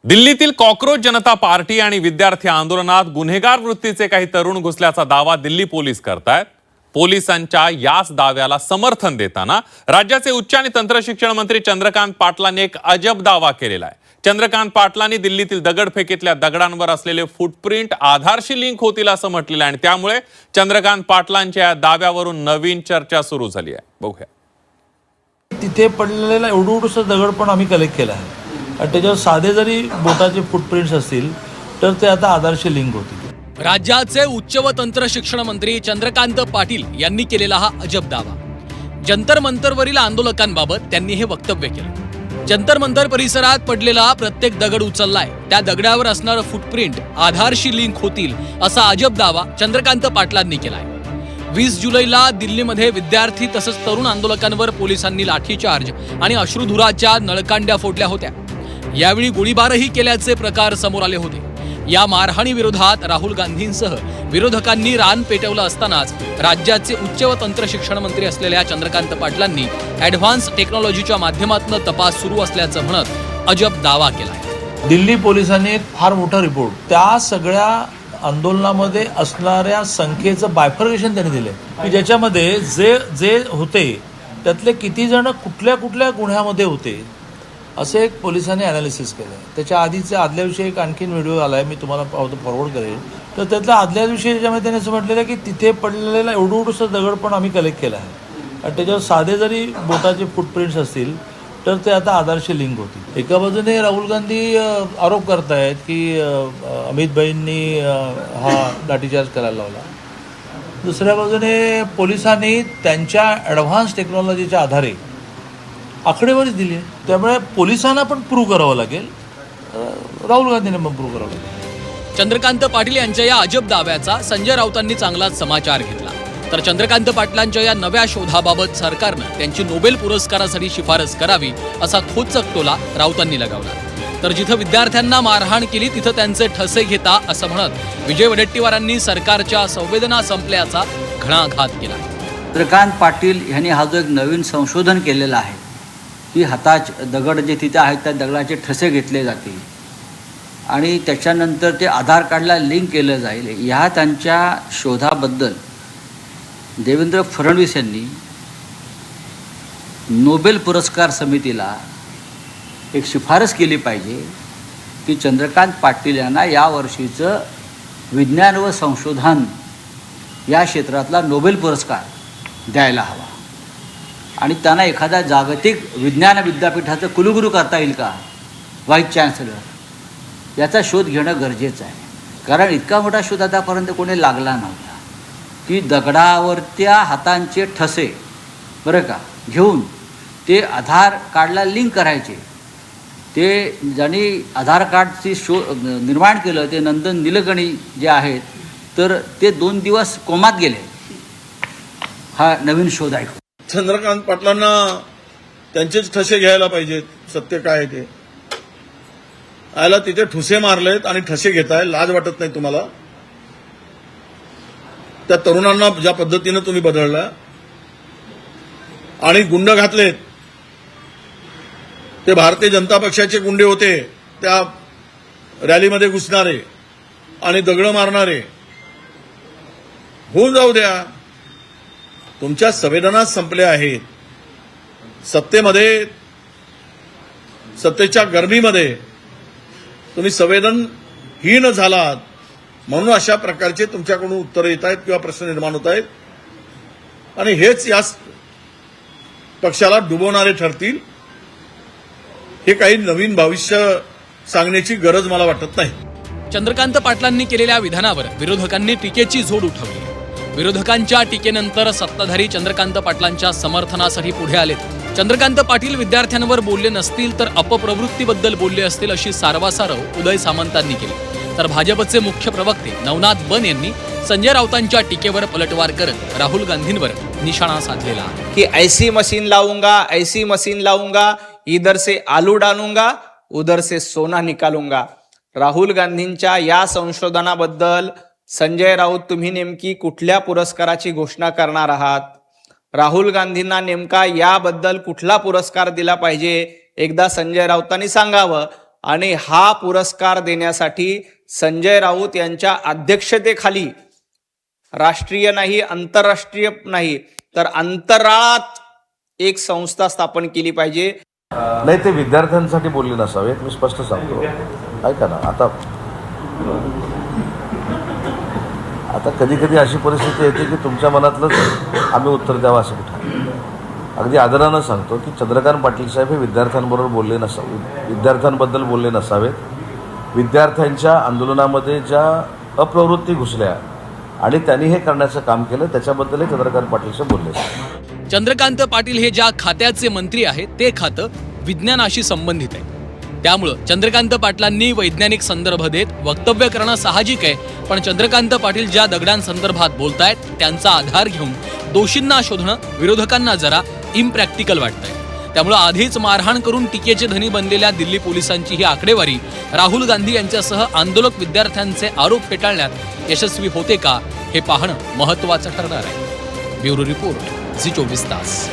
दिल्लीतील कॉक्रोच जनता पार्टी आणि विद्यार्थी आंदोलनात गुन्हेगार वृत्तीचे काही तरुण घुसल्याचा दावा दिल्ली पोलीस करतायत। पोलिसांच्या याच दाव्याला समर्थन देताना राज्याचे उच्च आणि तंत्र शिक्षण मंत्री चंद्रकांत पाटलांनी एक अजब दावा केलेला आहे। चंद्रकांत पाटलांनी दिल्लीतील दगडफेकीतल्या दगडांवर असलेले फुटप्रिंट आधारशी लिंक होतील असं म्हटलेलं आहे आणि त्यामुळे चंद्रकांत पाटलांच्या या दाव्यावरून नवीन चर्चा सुरू झाली आहे। बघूया। तिथे पडलेला एवढूसा दगड पण आम्ही कलेक्ट केला आहे आणि त्याच्यावर साधे जरी बोटाचे फुटप्रिंट्स असतील तर ते आता आधारशी लिंक होतील। राज्याचे उच्च व तंत्र शिक्षण मंत्री चंद्रकांत पाटील यांनी केलेला हा अजब दावा। जंतर मंतरवरील आंदोलकांबाबत त्यांनी हे वक्तव्य केलं। जंतर मंतर परिसरात पडलेला प्रत्येक दगड उचललाय, त्या दगडावर असणारं फुटप्रिंट आधारशी लिंक होतील असा अजब दावा चंद्रकांत पाटलांनी केलाय। 20 जुलैला दिल्लीमध्ये विद्यार्थी तसंच तरुण आंदोलकांवर पोलिसांनी लाठीचार्ज आणि अश्रुधुराच्या नळकांड्या फोडल्या होत्या। यावेळी गोळीबारही केल्याचे प्रकार समोर आले होते। या मारहाणी विरोधात राहुल गांधींसह विरोधकांनी रान पेटवलं असतानाच राज्याचे उच्च व तंत्र शिक्षण मंत्री असलेल्या चंद्रकांत पाटलांनी ॲडव्हान्स टेक्नॉलॉजीच्या माध्यमातून तपास सुरू असल्याचं म्हणत अजब दावा केलाय। दिल्ली पोलिसांनी एक फार मोठा रिपोर्ट त्या सगळ्या आंदोलनामध्ये असणाऱ्या संख्येचं बायफर्गेशन त्यांनी दिले की ज्याच्यामध्ये जे होते त्यातले किती जण कुठल्या कुठल्या गुन्ह्यामध्ये होते असे एक पोलिसांनी ॲनालिसिस केलं। त्याच्या आदल्या दिवशी एक आणखीन व्हिडिओ आला आहे, मी तुम्हाला फॉरवर्ड करेन। तर त्यातल्या आदल्या दिवशी ज्याच्यामध्ये त्यांनी असं म्हटलेलं की तिथे पडलेला एवढूसा दगड पण आम्ही कलेक्ट केला आहे आणि त्याच्यावर साधे जरी बोटाचे फुटप्रिंट्स असतील तर ते आता आधारशी लिंक होतील। एका बाजूने राहुल गांधी आरोप करतायत की अमित भाईंनी हा लाठीचार्ज करायला लावला, दुसऱ्या बाजूने पोलिसांनी त्यांच्या ॲडव्हान्स टेक्नॉलॉजीच्या आधारे आकडेवारी दिली आहे। त्यामुळे पोलिसांना पण प्रूव्ह करावं लागेल, राहुल गांधींना पण प्रूव्ह करावं लागेल। चंद्रकांत पाटील यांच्या या अजब दाव्याचा संजय राऊतांनी चांगलाच समाचार घेतला। तर चंद्रकांत पाटलांच्या या नव्या शोधाबाबत सरकारनं त्यांची नोबेल पुरस्कारासाठी शिफारस करावी असा खोचक टोला राऊतांनी लगावला। तर जिथं विद्यार्थ्यांना मारहाण केली तिथं त्यांचे ठसे घेता असं म्हणत विजय वडेट्टीवारांनी सरकारच्या संवेदना संपल्याचा घणाघात केला। चंद्रकांत पाटील यांनी हा जो एक नवीन संशोधन केलेला आहे की हाताच दगड जे तिथे आहेत त्या दगडाचे ठसे घेतले जातील आणि त्याच्यानंतर ते आधार कार्डला लिंक केलं जाईल, ह्या त्यांच्या शोधाबद्दल देवेंद्र फडणवीस यांनी नोबेल पुरस्कार समितीला एक शिफारस केली पाहिजे की चंद्रकांत पाटील यांना यावर्षीचं विज्ञान व संशोधन या क्षेत्रातला नोबेल पुरस्कार द्यायला हवा आणि त्यांना एखाद्या जागतिक विज्ञान विद्यापीठाचं कुलगुरू करता येईल का, व्हाईस चान्सलर, याचा शोध घेणं गरजेचं आहे। कारण इतका मोठा शोध आतापर्यंत कोणी लागला नव्हता की दगडावरच्या हातांचे ठसे बरं का घेऊन ते आधार कार्डला लिंक करायचे। ते ज्यांनी आधार कार्डची निर्माण केलं ते नंदन निलकणी जे आहेत तर ते 2 दिवस कोमात गेले हा नवीन शोध आहे। चंद्रकांत पाटलांना त्यांचेच ठसे घ्यायला पाहिजेत, सत्य काय ते आयला तिथे ठुसे मारलेत आणि ठसे घेताय, लाज वाटत नाही तुम्हाला? त्या तरुणांना ज्या पद्धतीनं तुम्ही बदलला आणि गुंड घातलेत, ते भारतीय जनता पक्षाचे गुंडे होते, त्या रॅलीमध्ये घुसणारे आणि दगड मारणारे, होऊन जाऊ द्या। तुमच्या संवेदना संपल्या आहेत। सत्तेच्या गर्मीमध्ये तुम्ही संवेदनहीन झालात म्हणून अशा प्रकारचे तुमच्याकडून उत्तरं येत आहेत किंवा प्रश्न निर्माण होत आहेत आणि हेच या पक्षाला डुबवणारे ठरतील। हे काही नवीन भविष्य सांगण्याची गरज मला वाटत नाही। चंद्रकांत पाटलांनी केलेल्या विधानावर विरोधकांनी टीकेची झोड उठवली। विरोधकांच्या टीकेनंतर सत्ताधारी चंद्रकांत पाटलांच्या समर्थनासाठी पुढे आलेत। चंद्रकांत पाटील विद्यार्थ्यांवर बोलले नसतील तर अपप्रवृत्तीबद्दल बोलले असतील अशी सारवासारव उदय सामंतांनी केली। तर भाजपचे मुख्य प्रवक्ते नवनाथ बन यांनी संजय राऊतांच्या टीकेवर पलटवार करत राहुल गांधींवर निशाणा साधलेला की ऐसी मशीन लाऊंगा, इधर से आलू डालूंगा, उधर से सोना निकालूंगा। राहुल गांधींच्या या संशोधनाबद्दल संजय राऊत तुम्ही नेमकी कुठल्या पुरस्काराची घोषणा करणार आहात? राहुल गांधींना नेमका याबद्दल कुठला पुरस्कार दिला पाहिजे एकदा संजय राऊतांनी सांगावं आणि हा पुरस्कार देण्यासाठी संजय राऊत यांच्या अध्यक्षतेखाली राष्ट्रीय नाही, आंतरराष्ट्रीय नाही, तर अंतराळात एक संस्था स्थापन केली पाहिजे. नाही, ते विद्यार्थ्यांसाठी बोलले नसावेत. मी स्पष्ट सांगतो, ऐका ना. आता कधी कधी अशी परिस्थिती येते की तुमच्या मनातलंच आम्ही उत्तर द्यावं असं कुठं. अगदी आदरानं सांगतो की चंद्रकांत पाटील साहेब हे विद्यार्थ्यांबद्दल बोलले नसावेत. विद्यार्थ्यांच्या आंदोलनामध्ये ज्या अप्रवृत्ती घुसल्या आणि त्यांनी हे करण्याचं काम केलं त्याच्याबद्दलही चंद्रकांत पाटील साहेब बोलले. चंद्रकांत पाटील हे ज्या खात्याचे मंत्री आहेत ते खातं विज्ञानाशी संबंधित आहे. त्यामुळं चंद्रकांत पाटलांनी वैज्ञानिक संदर्भ देत वक्तव्य करणं साहजिक आहे. पण चंद्रकांत पाटील ज्या दगडांसंदर्भात बोलतायत त्यांचा आधार घेऊन दोषींना शोधणं विरोधकांना जरा इम्प्रॅक्टिकल वाटतंय. त्यामुळं आधीच मारहाण करून टीकेचे धनी बनलेल्या दिल्ली पोलिसांची ही आकडेवारी राहुल गांधी यांच्यासह आंदोलक विद्यार्थ्यांचे आरोप फेटाळण्यात यशस्वी होते का हे पाहणं महत्त्वाचं ठरणार आहे. ब्युरो रिपोर्ट, झी 24 तास.